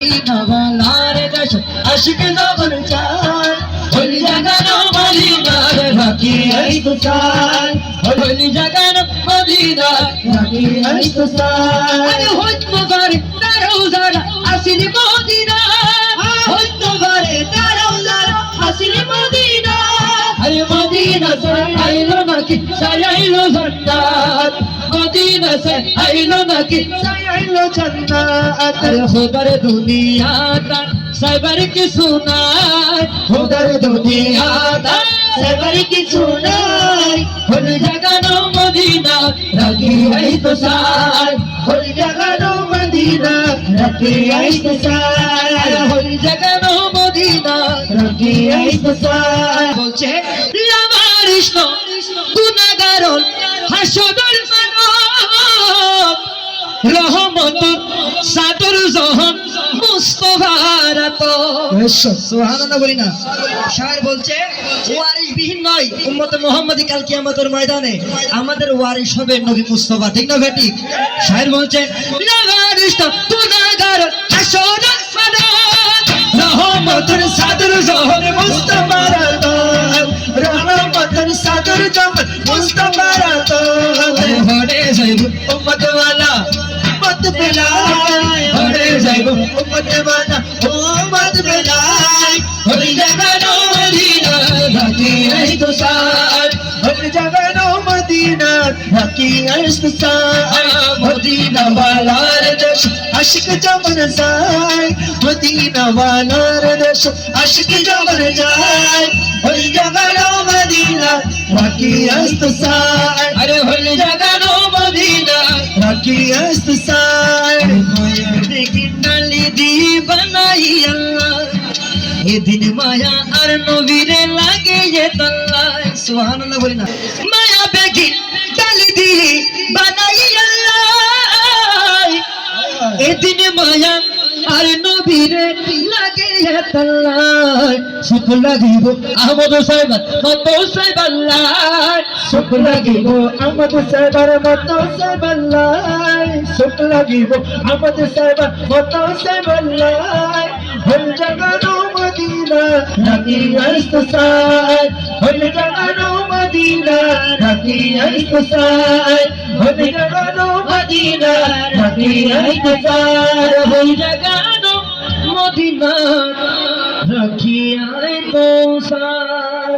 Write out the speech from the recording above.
নবলার দেশ আশিক নবর চার হল জাগানো মদিনার রাখি আইতো চার হল জাগানো মদিনার রাখি আইতো চার আরে হইত ঘরে তারাও যারা আসিল মদিনা হইত ঘরে তারাও যারা আসিল মদিনা আরে মদিনা সে আইলো নাকি সাইলো জান্নাত মদিনা সে আইলো নাকি সাইলো জান্নাত আরে খবর দুনিয়া তা সবার কি শোনায় খবর দুনিয়া তা সবার কি শোনায় হল জাগানো মদিনা রাখি আইতো সার হল জাগানো মদিনা রাখি আইতো সার হল জাগানো মদিনা রাখি আইতো সার বলছে আমার কৃষ্ণ গুনাহগার হাসদর মানব রহমত সাদর জহন মুস্তাফার তো সুবহানাল্লাহ বলি না শায়ের বলছে ওয়ারিস বিহীন নয় উম্মত মুহাম্মাদি কাল কিয়ামতের ময়দানে আমাদের ওয়ারিস হবে নবী মুস্তাফা ঠিক না বেটি শায়ের বলছে ওয়ারিস তো গুনাহগার হাসদর মানব রহমতের সাদর জহন মুস্তাফার তো রহমতের সাদর জহন মুস্তাফার তো হরে যাইব উম্মত ওয়ালা উম্মত বেলায় হরে যাইব উম্মত ওয়ালা উম্মত বেলায় হরে জাগানো মদিনা রাখি আইতো সার হরে জাগানো মদিনা রাখি আইতো সার মদিনা ওয়ালার দেশ আশিক জমর যায় মদিনা ওয়ালার দেশ আশিক জমর যায় হরে জাগানো মদিনা রাখি আইতো সার আরে হরে জাগানো মদিনা রাখি আইতো সার মায়া দেখি নালি দি বানাই আল্লাহ এদিন মায়া আর নবীরে লাগে যে তাল্লাহ সুবহানাল্লাহ বলি না মায়া দেখি নালি দি বানাই আল্লাহ এদিন মায়া আর নবীরে লাগে যে তাল্লাহ সুখ লাগিব আহমদ সাহেব মত সাহেব আল্লাহ সুখ লাগিব আহমদ সাহেবের মত সাহেব আল্লাহ সুখ লাগিব আহমদ সাহেব মত সাহেব আল্লাহ হল জাগানো মদিনা রাখি আইতো সার হল জাগানো মদিনা রাখি আইতো সার হল জাগানো মদিনা রাখি আইতো সার হল জাগানো মদিনা রাখি আইতো সার।